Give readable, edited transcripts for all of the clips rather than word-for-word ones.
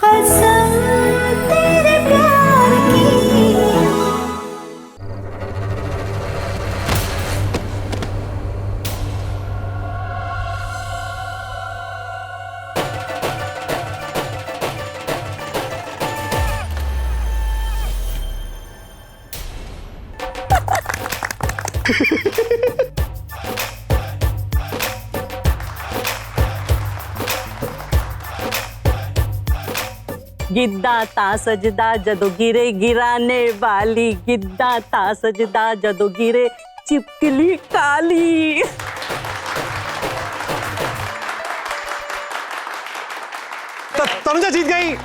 कसम तेरे प्यार की। गिद्दा ता सजदा जदों गिरे गिराने वाली, गिद्दा ता सजदा जदों गिरे चिपकली काली। तनुजा जीत गई।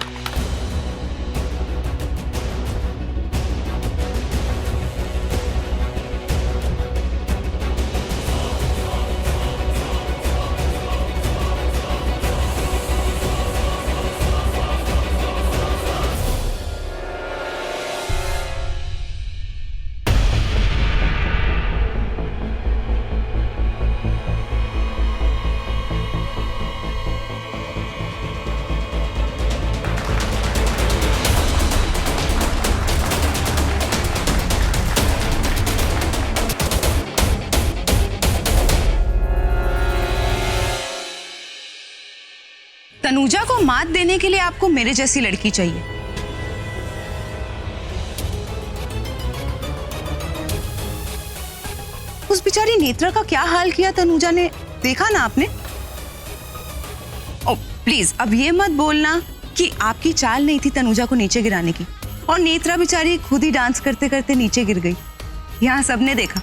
तनुजा को मात देने के लिए आपको मेरे जैसी लड़की चाहिए। उस बेचारी नेत्रा का क्या हाल किया तनुजा ने, देखा ना आपने? ओ प्लीज अब ये मत बोलना कि आपकी चाल नहीं थी तनुजा को नीचे गिराने की, और नेत्रा बेचारी खुद ही डांस करते करते नीचे गिर गई। यहाँ सबने देखा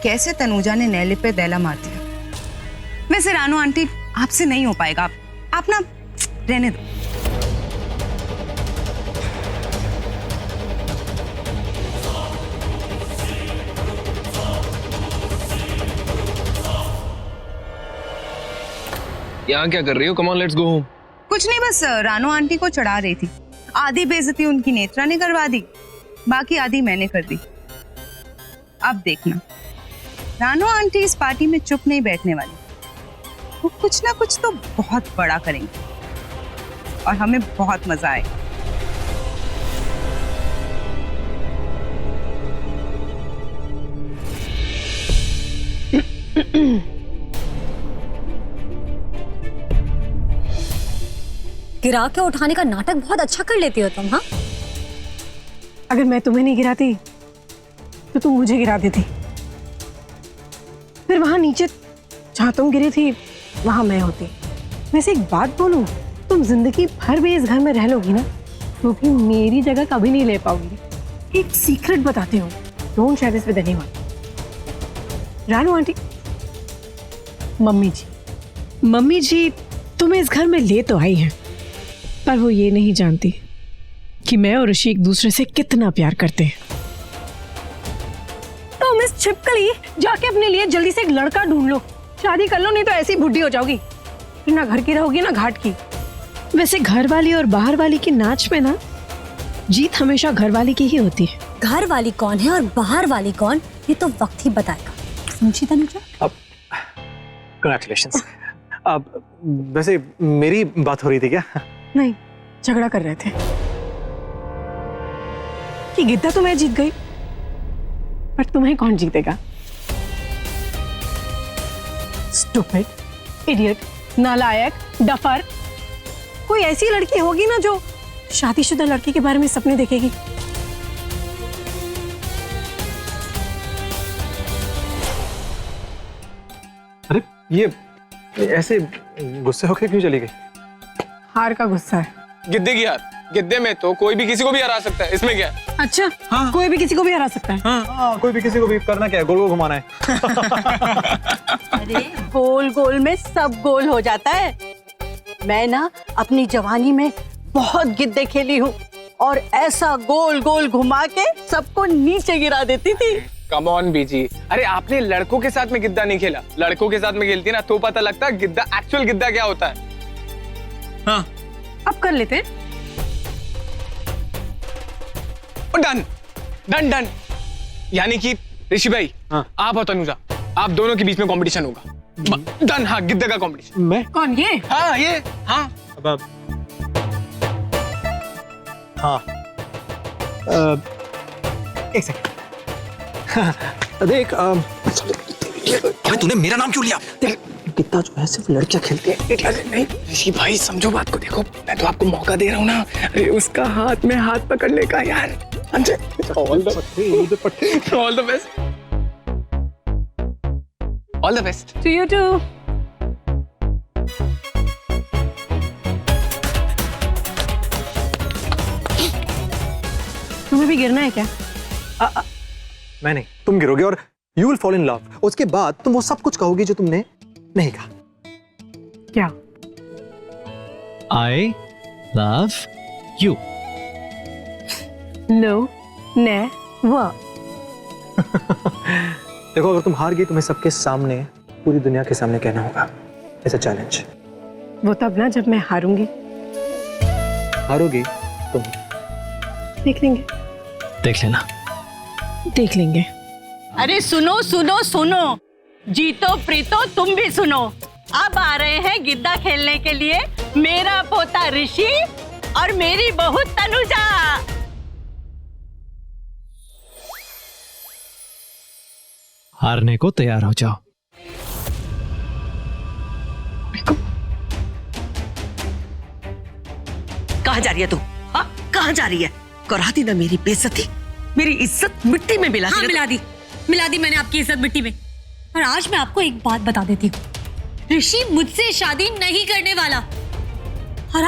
कैसे तनुजा ने नैले पे दैला मार दिया। वैसे रानू आंटी आपसे नहीं हो पाएगा, आप ना रहने दो। यहाँ क्या कर रही हो? Come on let's go home. कुछ नहीं, बस रानू आंटी को चढ़ा रही थी। आधी बेइज्जती उनकी नेत्रा ने करवा दी, बाकी आधी मैंने कर दी। अब देखना, रानू आंटी इस पार्टी में चुप नहीं बैठने वाली। वो कुछ ना कुछ तो बहुत बड़ा करेंगे और हमें बहुत मजा आएगा। गिरा के उठाने का नाटक बहुत अच्छा कर लेती हो तुम। हाँ, अगर मैं तुम्हें नहीं गिराती तो तुम मुझे गिरा देती। फिर वहां नीचे जहां तुम गिरी थी वहां मैं होती। वैसे एक बात बोलूं, तुम जिंदगी भर भी इस घर में रह लोगी ना तो भी मेरी जगह कभी नहीं ले पाओगी। एक सीक्रेट बताती हूँ, don't share this with anyone. Ranu aunty, mummy ji तुम्हें इस घर में ले तो आई हैं, पर वो ये नहीं जानती कि मैं और ऋषि एक दूसरे से कितना प्यार करते हैं। तो मिस छिपकली, जाके अपने लिए जल्दी से एक लड़का ढूंढ लो, शादी कर लो, नहीं तो ऐसी बुढ़ी हो जाओगी, फिर ना घर की रहोगी ना घाट की। वैसे घर वाली और बाहर वाली की नाच में ना जीत हमेशा घर वाली की ही होती है। घर वाली कौन है और बाहर वाली कौन, ये तो वक्त ही बताएगा। समझी तनुजा? अब कांग्रेचुलेशंस। अब वैसे मेरी बात हो रही थी क्या? नहीं, झगड़ा कर रहे थे कि गिद्दा तो मैं जीत गई, पर तुम्हें कौन जीतेगा? स्टूपिड, इडियट, नालायक, डफर। कोई ऐसी लड़की होगी ना जो शादीशुदा लड़की के बारे में सपने देखेगी? अरे ये ऐसे गुस्से होके क्यों चली गई? हार का गुस्सा है। गिद्दे की हार। गिद्दे में तो कोई भी किसी को भी हरा सकता है, इसमें क्या है? अच्छा, हाँ। कोई भी किसी को भी हरा सकता है। हाँ, कोई भी किसी को भी। करना क्या है? गोल गोल घुमाना है। अरे गोल गोल में सब गोल हो जाता है। मैं ना अपनी जवानी में बहुत गिद्दे खेली हूँ और ऐसा गोल गोल घुमा के सबको नीचे गिरा देती थी। कम ऑन बीजी, अरे आपने लड़कों के साथ में गिद्दा नहीं खेला। लड़कों के साथ में खेलती ना तो पता लगता है गिद्दा, एक्चुअल गिद्दा क्या होता है। हाँ, अब कर लेते हैं। Done done done. यानी कि ऋषि भाई, हाँ। आप और तनुजा, आप दोनों के बीच में कंपटीशन होगा। डन। हाँ, गिद्दे का कंपटीशन। मैं? कौन? ये? हाँ ये। हाँ अब हाँ एक सेकंड। देख अबे तूने मेरा नाम क्यों लिया? कितना जो है सिर्फ लड़कियां खेलती है। नहीं ऋषि भाई समझो बात को, देखो मैं तो आपको मौका दे रहा हूँ ना, अरे उसका हाथ में हाथ पकड़ने का यार। All the best, all the best. To you too. तुम्हें भी गिरना है क्या? मैं नहीं, तुम गिरोगे और you will fall in love. उसके बाद तुम वो सब कुछ कहोगी जो तुमने नहीं कहा। क्या? I love you. No, ne, wa. देखो अगर तुम हार गई तुम्हें सबके सामने, पूरी दुनिया के सामने कहना होगा। ऐसा चैलेंज। वो तब ना जब मैं हारूंगी। हारोगी तुम। देख लेंगे। देख लेना। देख लेंगे। अरे सुनो सुनो सुनो, जीतो प्रीतो तुम भी सुनो। अब आ रहे हैं गिद्दा खेलने के लिए मेरा पोता ऋषि और मेरी बहू तनुजा। हारने को तैयार हो जाओ। कहाँ जा रही है तू? हाँ कहाँ जा रही है? करा दी ना मेरी बेइज्जती, मेरी इज्जत मिट्टी में मिला दी। हाँ मिला दी मैंने आपकी इज्जत मिट्टी में। और आज मैं आपको एक बात बता देती हूँ, ऋषि मुझसे शादी नहीं करने वाला। और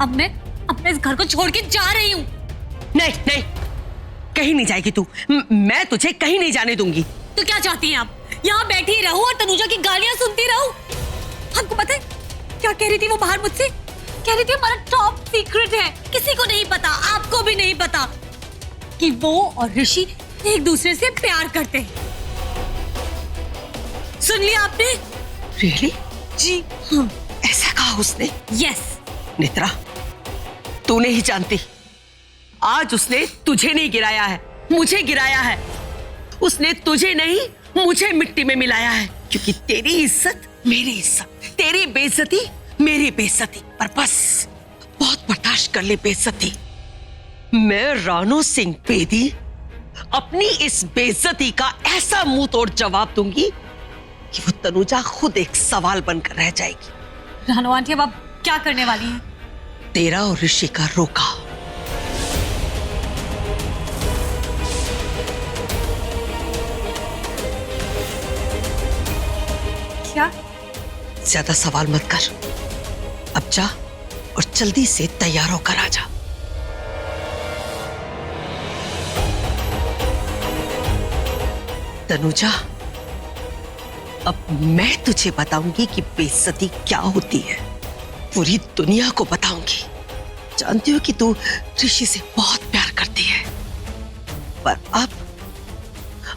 अब मैं अपने इस घर को छोड़ के जा रही हूँ। नहीं नहीं, कहीं नहीं जाएगी तू। मैं तुझे कहीं नहीं जाने दूंगी। तो क्या चाहती हैं आप? यहाँ बैठी रहूं और तनुजा की गालियां सुनती रहूं? आपको पता है क्या कह रही थी वो बाहर मुझसे? कह रही थी हमारा टॉप सीक्रेट है, किसी को नहीं पता, आपको भी नहीं पता, कि वो और ऋषि एक दूसरे से प्यार करते हैं। सुन लिया आपने? रियली? जी हाँ। ऐसा कहा उसने? यस। नेत्रा तू नहीं जानती, आज उसने तुझे नहीं गिराया है, मुझे गिराया है। उसने तुझे नहीं मुझे मिट्टी में मिलाया है, क्योंकि तेरी इज्जत मेरी इज्जत, तेरी बेइज्जती मेरी बेइज्जती। पर बस बहुत बर्दाश्त कर ले बेइज्जती। मैं रानो सिंह बेदी अपनी इस बेइज्जती का ऐसा मुंह तोड़ जवाब दूंगी कि वो तनुजा खुद एक सवाल बनकर रह जाएगी। रानो आंटी अब आप क्या करने वाली हैं? तेरा और ऋषि का रोका। क्या? ज्यादा सवाल मत कर, अब जा और जल्दी से तैयार होकर आ जा। तनुजा अब मैं तुझे बताऊंगी कि बेइज्जती क्या होती है, पूरी दुनिया को बताऊंगी। जानती हो कि तू ऋषि से बहुत प्यार करती है, पर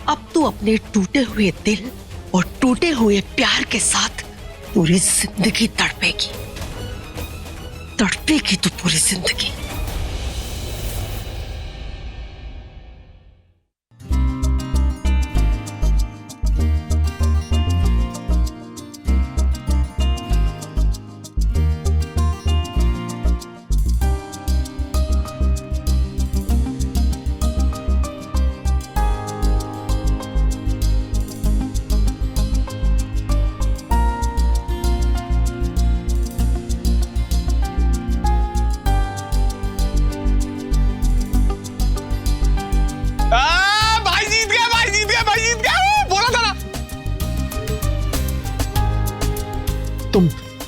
अब तू अपने टूटे हुए दिल और टूटे हुए प्यार के साथ पूरी जिंदगी तड़पेगी, तड़पेगी तू पूरी जिंदगी।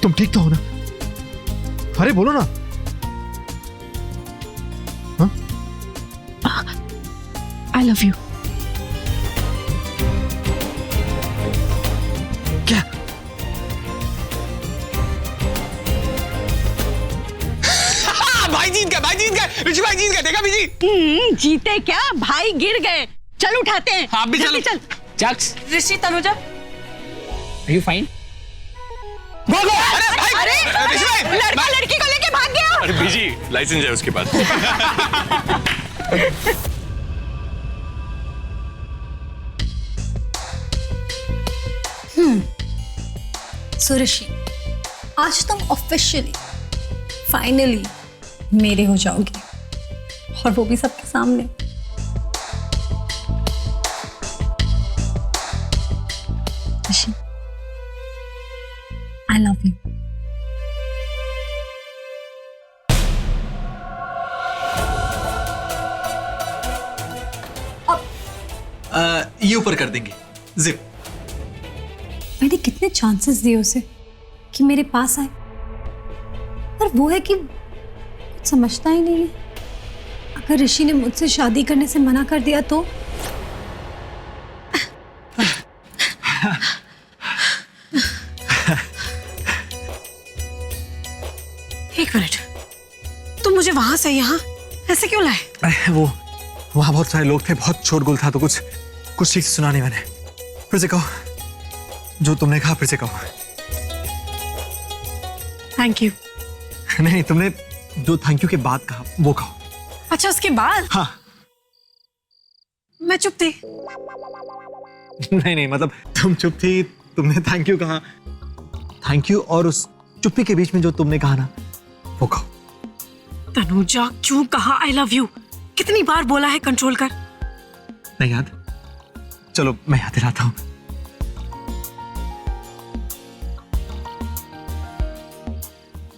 तुम ठीक तो हो ना? अरे बोलो ना। I love you. क्या? भाई जीत गए, भाई जीत गए, ऋषि भाई जीत गए। देखा बीजी? जीते क्या? भाई गिर गए। चल उठाते हैं। आप भी जल्दी चलो। चल। Jokes, Rishi Tanuja Are you fine? गो गो! अरे भाई! ऋषि भाई! लड़का लड़की को लेके भाग गया। अरे बीजी लाइसेंस है उसके पास। सो ऋषि, आज तुम ऑफिशियली फाइनली मेरे हो जाओगे। और वो भी सबके सामने। I love you. ये ऊपर कर देंगे जिप। मैंने कितने चांसेस दिए उसे कि मेरे पास आए, पर वो है कि कुछ समझता ही नहीं है। अगर ऋषि ने मुझसे शादी करने से मना कर दिया तो एक मिनट, तुम मुझे वहां से यहाँ ऐसे क्यों लाए? वो वहां बहुत सारे लोग थे, बहुत शोरगुल था, तो कुछ ठीक से सुना नहीं मैंने। फिर से कहो, जो तुमने कहा फिर से कहो। Thank you. नहीं, तुमने जो थैंक यू के बाद कहा वो कहो। अच्छा, उसके बाद? हाँ। मैं चुप थी। नहीं, मतलब तुम चुप थी, तुमने थैंक यू कहा। थैंक यू और उस चुप्पी के बीच में जो तुमने कहा ना वो कहो। तनुजा, क्यों कहा आई लव यू? कितनी बार बोला है कंट्रोल कर? नहीं याद? चलो मैं याद दिलाता हूं।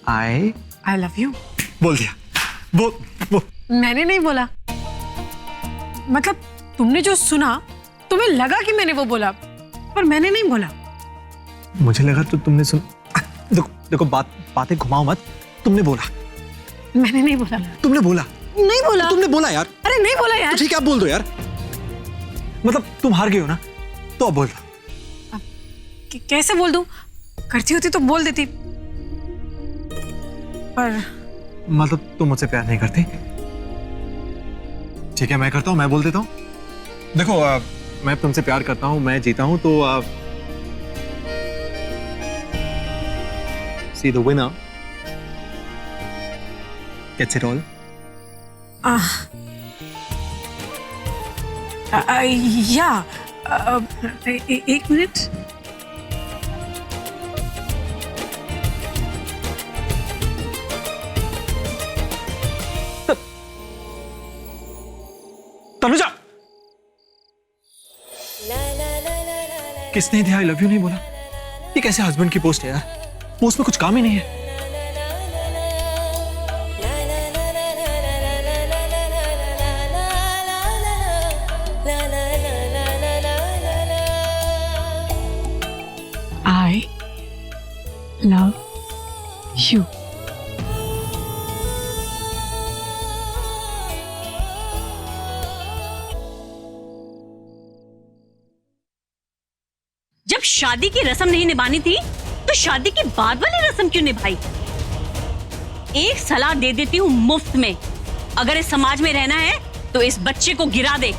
आई लव यू बोल दिया। वो मैंने नहीं बोला। मतलब तुमने जो सुना तुम्हें लगा कि मैंने वो बोला, पर मैंने नहीं बोला। मुझे लगा तो तुमने सुन। देखो बातें घुमाओ मत। तुमने बोला। मैंने नहीं बोला। तुमने बोला। नहीं बोला। तुमने बोला यार। अरे नहीं बोला यार। तो ठीक है, आप बोल दो यार। मतलब तुम हार गए हो ना, तो अब बोल दो। कैसे बोल दूं? करती होती तो बोल देती, पर मतलब तुम मुझसे प्यार नहीं करती? ठीक है, मैं करता हूँ, मैं बोल देता हूँ। देखो मैं तुमसे प्यार करता हूँ, मैं जीता हूँ, तो see the winner gets it all. या एक मिनट। तनुजा, किसने दिया आई लव यू नहीं बोला? ये कैसे हस्बैंड की पोस्ट है यार? पोस्ट में कुछ काम ही नहीं है। I love you. जब शादी की रस्म नहीं निभानी थी तो शादी के बाद वाली रस्म क्यों निभाई? एक सलाह दे देती हूँ मुफ्त में, अगर इस समाज में रहना है तो इस बच्चे को गिरा दे।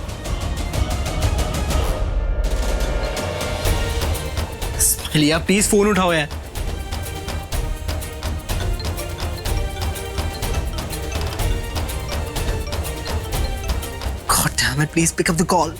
लिया प्लीज फोन उठाओ यार। God damn it, please pick up the call.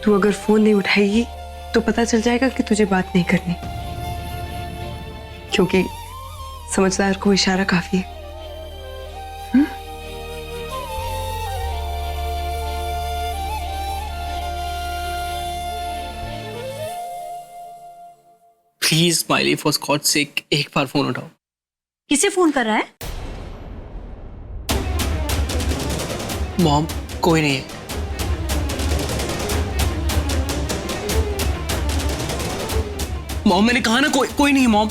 तू अगर फोन नहीं उठाएगी तो पता चल जाएगा कि तुझे बात नहीं करनी, क्योंकि समझदार को इशारा काफी है। Please smiley, for God sake एक बार फोन उठाओ। किसे फोन कर रहा है? मॉम, कोई नहीं है। मॉम, मैंने कहा ना कोई नहीं है मॉम।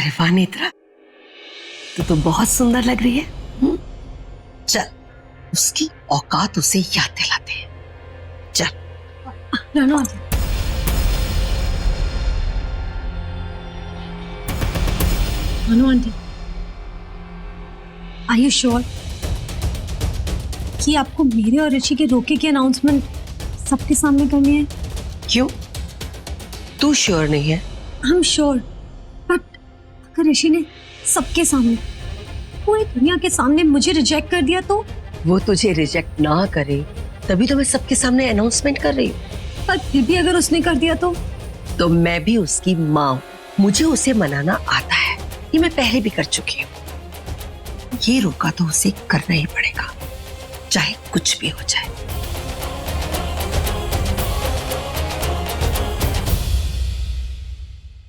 अरे वाह नेत्रा, तू तो बहुत सुंदर लग रही है। चल उसकी औकात उसे याद दिलाते हैं। चल। Ranu aunty, Ranu aunty, are you sure कि आपको मेरे और ऋषि के रोके की अनाउंसमेंट सबके सामने करनी है? क्यों, तू श्योर नहीं है? आई एम श्योर, बट अगर ऋषि ने सबके सामने, पूरी दुनिया के सामने मुझे रिजेक्ट कर दिया तो? वो तुझे रिजेक्ट ना करे तभी तो मैं सबके सामने अनाउंसमेंट कर रही हूँ। पर फिर भी अगर उसने कर दिया तो मैं भी उसकी माँ हूँ, मुझे उसे मनाना आता है। ये मैं पहले भी कर चुकी हूँ। ये रोका तो उसे करना ही पड़ेगा, चाहे कुछ भी हो जाए।